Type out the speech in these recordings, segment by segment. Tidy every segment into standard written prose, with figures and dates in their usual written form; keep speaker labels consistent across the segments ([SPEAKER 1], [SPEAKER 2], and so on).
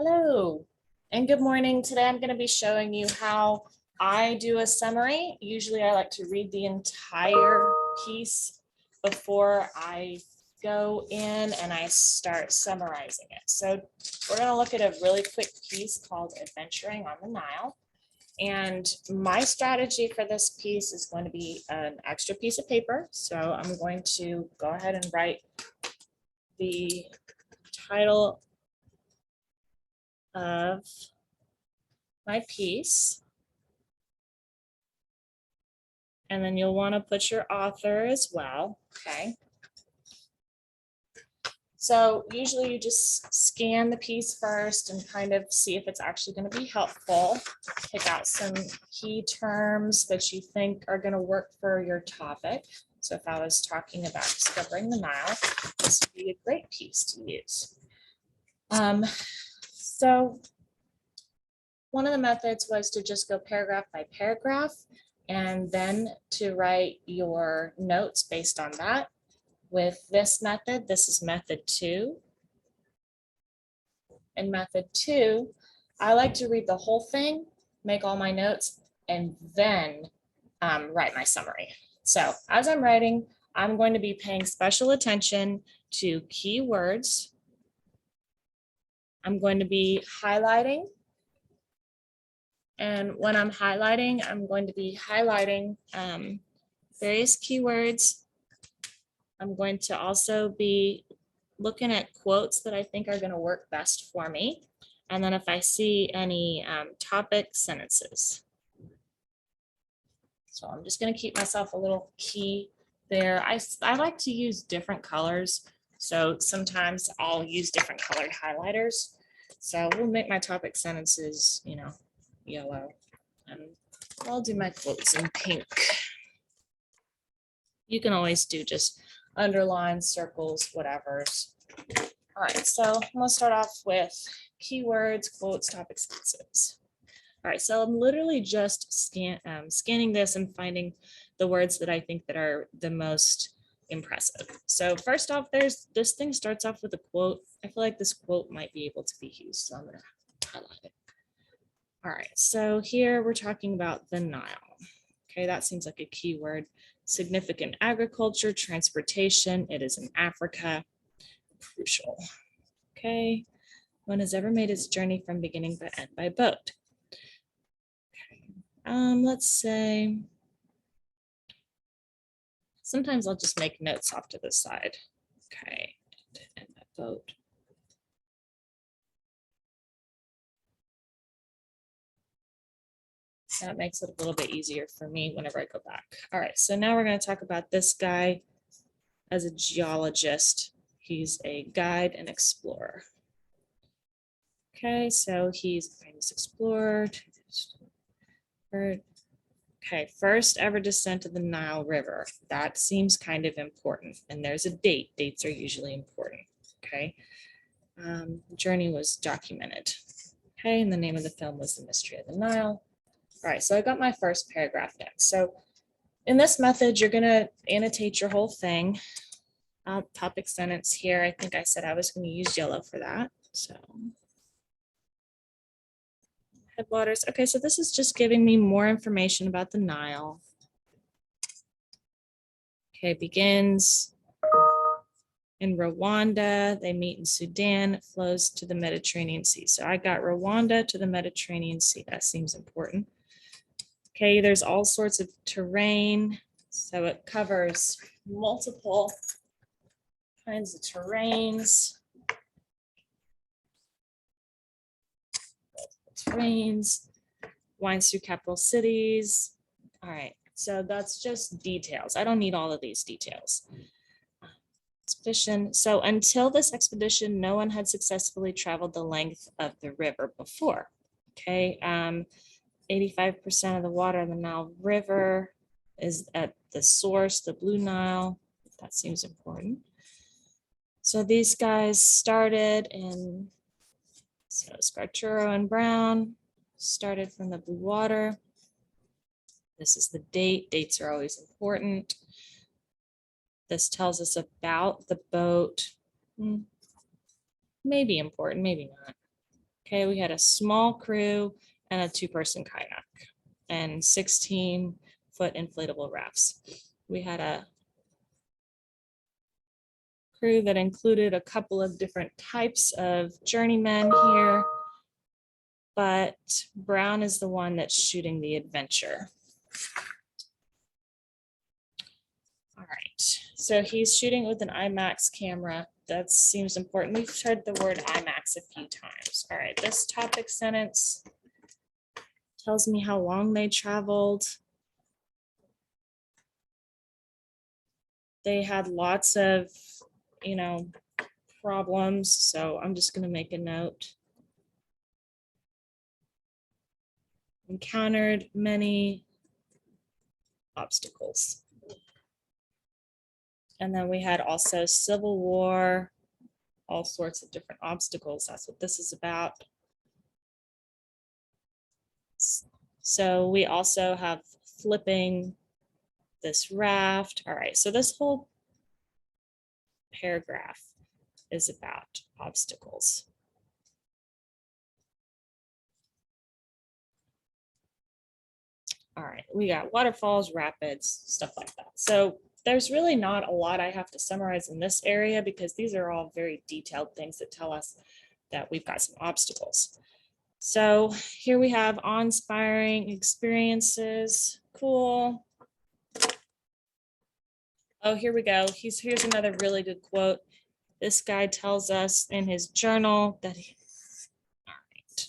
[SPEAKER 1] Hello and good morning. Today I'm going to be showing you how I do a summary. Usually I like to read the entire piece before I go in and I start summarizing it. So we're going to look at a really quick piece called Adventuring on the Nile. And my strategy for this piece is going to be an extra piece of paper. So I'm going to go ahead and write the title of my piece. And then you'll want to put your author as well. Okay. So usually you just scan the piece first and kind of see if it's actually going to be helpful. Pick out some key terms that you think are going to work for your topic. So if I was talking about discovering the Nile, this would be a great piece to use. So one of the methods was to just go paragraph by paragraph and then to write your notes based on that. With this method, this is method 2. In method 2, I like to read the whole thing, make all my notes, and then write my summary. So as I'm writing, I'm going to be paying special attention to keywords. I'm going to be highlighting. And when I'm highlighting, I'm going to be highlighting various keywords. I'm going to also be looking at quotes that I think are going to work best for me. And then if I see any topic sentences. So I'm just going to keep myself a little key there. I like to use different colors. So sometimes I'll use different colored highlighters. So we'll make my topic sentences, yellow. And I'll do my quotes in pink. You can always do just underlines, circles, whatever's. All right, so I'm gonna start off with keywords, quotes, topic sentences. All right, so I'm literally just scanning this and finding the words that I think that are the most impressive. So first off, this thing starts off with a quote. I feel like this quote might be able to be used, so I'm gonna highlight it. All right, so here we're talking about the Nile. Okay, that seems like a keyword. Significant agriculture, transportation. It is in Africa. Crucial. Okay, one has ever made its journey from beginning to end by boat. Okay. Let's say, sometimes I'll just make notes off to the side. Okay, and that boat. That makes it a little bit easier for me whenever I go back. All right, so now we're going to talk about this guy as a geologist. He's a guide and explorer. Okay, so he's a famous explorer. Okay, first ever descent of the Nile River. That seems kind of important. And there's a date. Dates are usually important. Okay. The journey was documented. Okay, and the name of the film was The Mystery of the Nile. All right, so I got my first paragraph down. So in this method, you're going to annotate your whole thing. Topic sentence here. I think I said I was going to use yellow for that. So headwaters. Okay, so this is just giving me more information about the Nile. Okay, begins in Rwanda. They meet in Sudan. It flows to the Mediterranean Sea. So I got Rwanda to the Mediterranean Sea. That seems important. Okay, there's all sorts of terrain. So it covers multiple kinds of terrains. Winds through capital cities. All right, so that's just details. I don't need all of these details. Expedition. So until this expedition, no one had successfully traveled the length of the river before. Okay, 85% of the water in the Nile River is at the source, the Blue Nile. That seems important. So these guys started in, so Scarturo and Brown started from the blue water. This is the date. Dates are always important. This tells us about the boat. Maybe important, maybe not. Okay, we had a small crew and a 2-person kayak and 16-foot inflatable rafts. We had a crew that included a couple of different types of journeymen here, but Brown is the one that's shooting the adventure. All right, so he's shooting with an IMAX camera. That seems important. We've heard the word IMAX a few times. All right, this topic sentence tells me how long they traveled. They had lots of, problems, so I'm just going to make a note. Encountered many obstacles. And then we had also Civil War, all sorts of different obstacles. That's what this is about. So we also have flipping this raft. All right, so this whole paragraph is about obstacles. All right, we got waterfalls, rapids, stuff like that. So there's really not a lot I have to summarize in this area because these are all very detailed things that tell us that we've got some obstacles. So here we have awe-inspiring experiences. Cool. Oh, here we go. Here's another really good quote. This guy tells us in his journal that all right.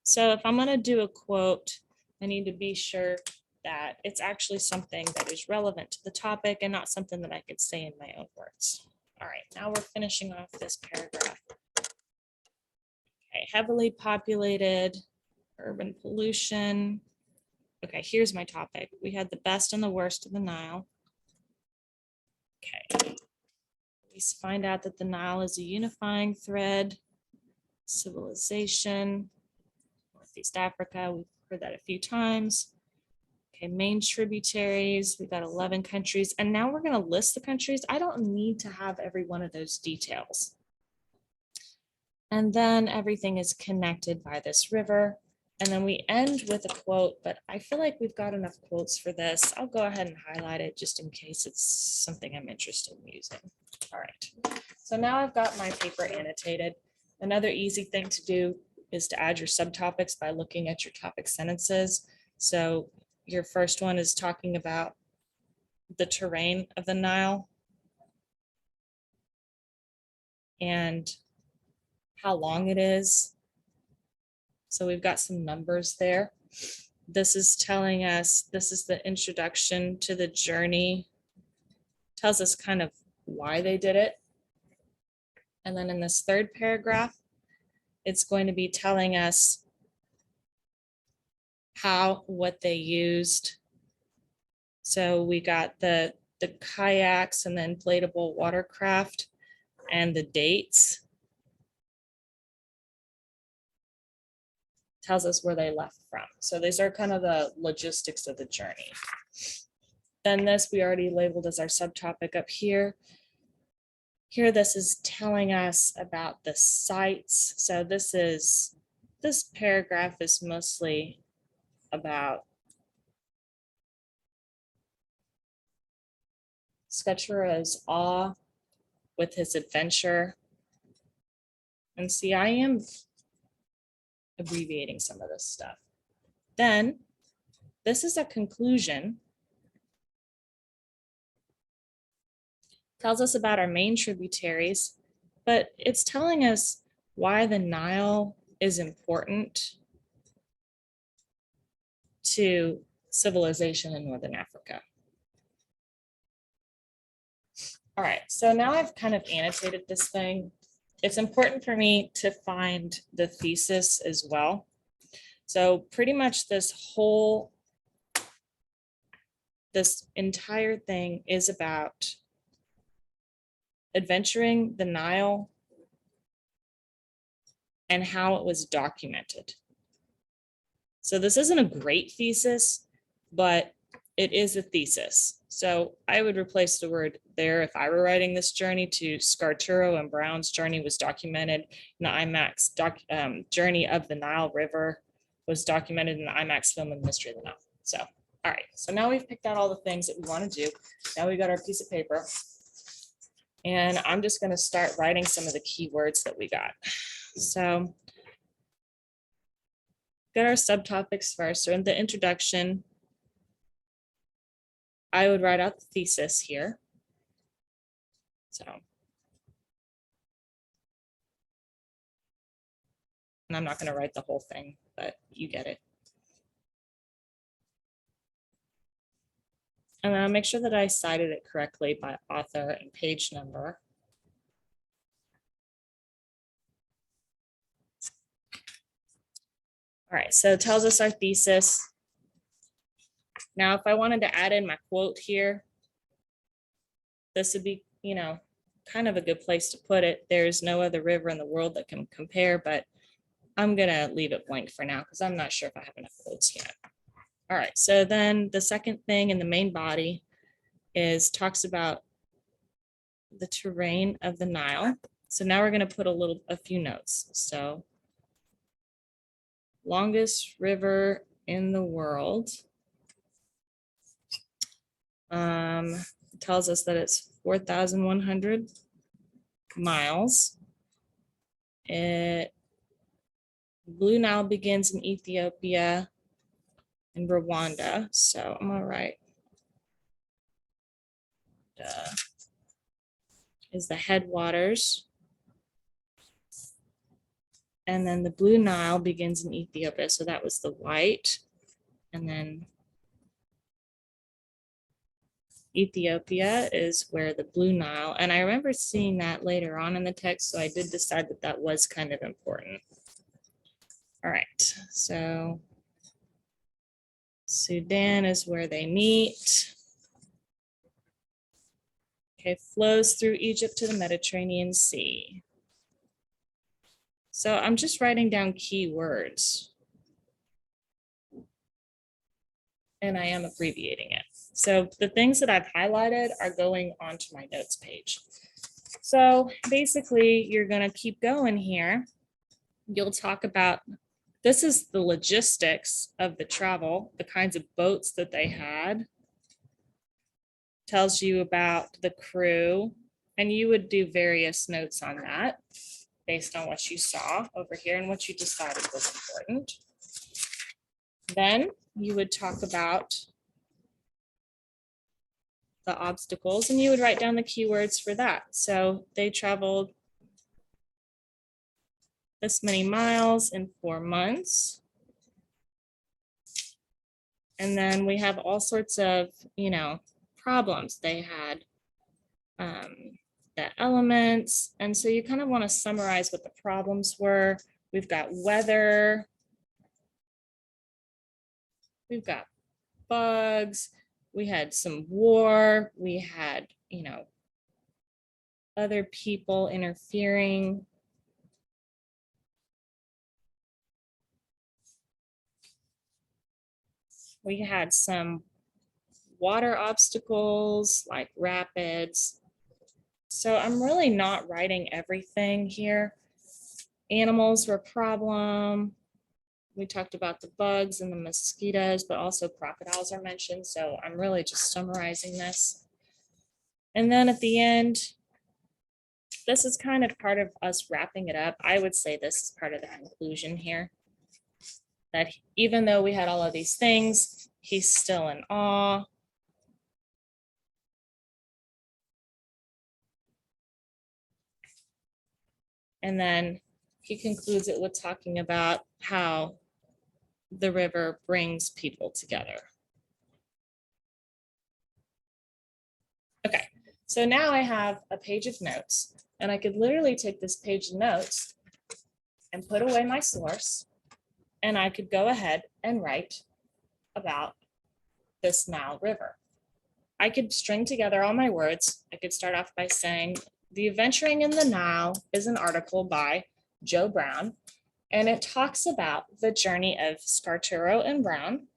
[SPEAKER 1] So if I'm going to do a quote, I need to be sure that it's actually something that is relevant to the topic and not something that I could say in my own words. All right, now we're finishing off this paragraph. Okay, heavily populated, urban pollution. Okay, here's my topic. We had the best and the worst of the Nile. Okay, we find out that the Nile is a unifying thread, civilization, Northeast Africa, we've heard that a few times. Okay, main tributaries, we've got 11 countries, and now we're gonna list the countries. I don't need to have every one of those details. And then everything is connected by this river. And then we end with a quote, but I feel like we've got enough quotes for this. I'll go ahead and highlight it just in case it's something I'm interested in using. All right, so now I've got my paper annotated. Another easy thing to do is to add your subtopics by looking at your topic sentences. So your first one is talking about the terrain of the Nile and how long it is. So we've got some numbers there. This is telling us, this is the introduction to the journey. Tells us kind of why they did it. And then in this third paragraph, it's going to be telling us what they used. So we got the kayaks and the inflatable watercraft and the dates. Tells us where they left from. So these are kind of the logistics of the journey. Then this we already labeled as our subtopic up here. Here, this is telling us about the sites. So this paragraph is mostly about Skechera's awe with his adventure. And see, I am abbreviating some of this stuff. Then this is a conclusion. Tells us about our main tributaries, but it's telling us why the Nile is important to civilization in Northern Africa. All right, so now I've kind of annotated this thing. It's important for me to find the thesis as well. So pretty much this entire thing is about adventuring the Nile and how it was documented. So this isn't a great thesis, but it is a thesis. So I would replace the word there if I were writing this journey to Scarturo and Brown's journey was documented in the IMAX journey of the Nile River was documented in the IMAX film of the Mystery of the Nile. So, all right. So now we've picked out all the things that we want to do. Now we got our piece of paper. And I'm just going to start writing some of the keywords that we got. So get our subtopics first. So in the introduction, I would write out the thesis here. So, and I'm not going to write the whole thing, but you get it. And then I'll make sure that I cited it correctly by author and page number. All right, so it tells us our thesis. Now, if I wanted to add in my quote here, this would be, you know, kind of a good place to put it. There's no other river in the world that can compare, but I'm gonna leave it blank for now because I'm not sure if I have enough quotes yet. All right, so then the second thing in the main body is talks about the terrain of the Nile. So now we're gonna put a few notes. So longest river in the world. It tells us that it's 4,100 miles. Blue Nile begins in Ethiopia and Rwanda. So I'm gonna write is the headwaters. And then the Blue Nile begins in Ethiopia. So that was the white. And then Ethiopia is where the Blue Nile, and I remember seeing that later on in the text, so I did decide that that was kind of important. All right, so Sudan is where they meet. Okay, flows through Egypt to the Mediterranean Sea. So I'm just writing down key words. And I am abbreviating it. So the things that I've highlighted are going onto my notes page. So basically, you're going to keep going here. You'll talk about, this is the logistics of the travel, the kinds of boats that they had. Tells you about the crew, and you would do various notes on that based on what you saw over here and what you decided was important. Then you would talk about the obstacles and you would write down the keywords for that. So they traveled this many miles in 4 months. And then we have all sorts of, you know, problems. They had the elements. And so you kind of want to summarize what the problems were. We've got weather. We've got bugs. We had some war. We had, you know, other people interfering. We had some water obstacles like rapids. So I'm really not writing everything here. Animals were a problem. We talked about the bugs and the mosquitoes, but also crocodiles are mentioned. So I'm really just summarizing this. And then at the end, this is kind of part of us wrapping it up. I would say this is part of the conclusion here. That even though we had all of these things, he's still in awe. And then he concludes it with talking about how the river brings people together. Okay, so now I have a page of notes, and I could literally take this page of notes and put away my source, and I could go ahead and write about this Nile River. I could string together all my words. I could start off by saying, The Adventuring in the Nile is an article by Joe Brown, and it talks about the journey of Scarturo and Brown.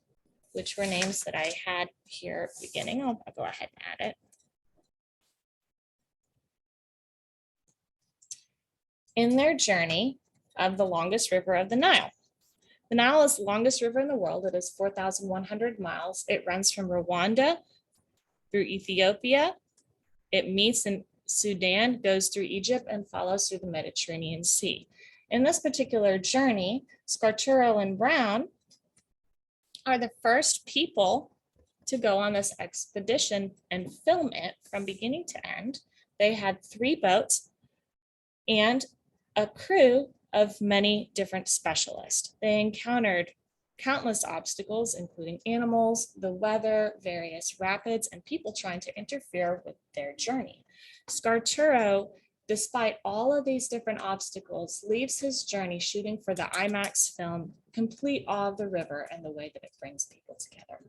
[SPEAKER 1] which were names that I had here at the beginning. I'll go ahead and add it. In their journey of the longest river of the Nile. The Nile is the longest river in the world. It is 4,100 miles. It runs from Rwanda through Ethiopia. It meets in Sudan, goes through Egypt, and follows through the Mediterranean Sea. In this particular journey, Scarturo and Brown are the first people to go on this expedition and film it from beginning to end. They had 3 boats and a crew of many different specialists. They encountered countless obstacles, including animals, the weather, various rapids, and people trying to interfere with their journey. Scarturo, despite all of these different obstacles, leaves his journey shooting for the IMAX film, complete awe of the river and the way that it brings people together.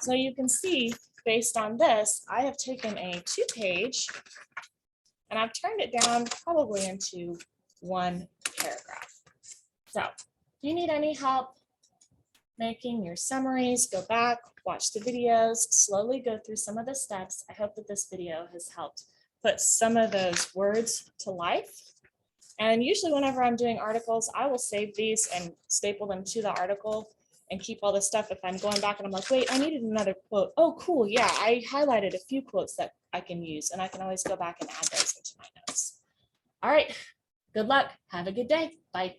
[SPEAKER 1] So you can see, based on this, I have taken a 2-page and I've turned it down probably into 1 paragraph. So if you need any help making your summaries, go back, watch the videos, slowly go through some of the steps. I hope that this video has helped put some of those words to life. And usually whenever I'm doing articles, I will save these and staple them to the article and keep all this stuff. If I'm going back and I'm like, wait, I needed another quote. Oh, cool. Yeah, I highlighted a few quotes that I can use, and I can always go back and add those into my notes. All right. Good luck. Have a good day. Bye.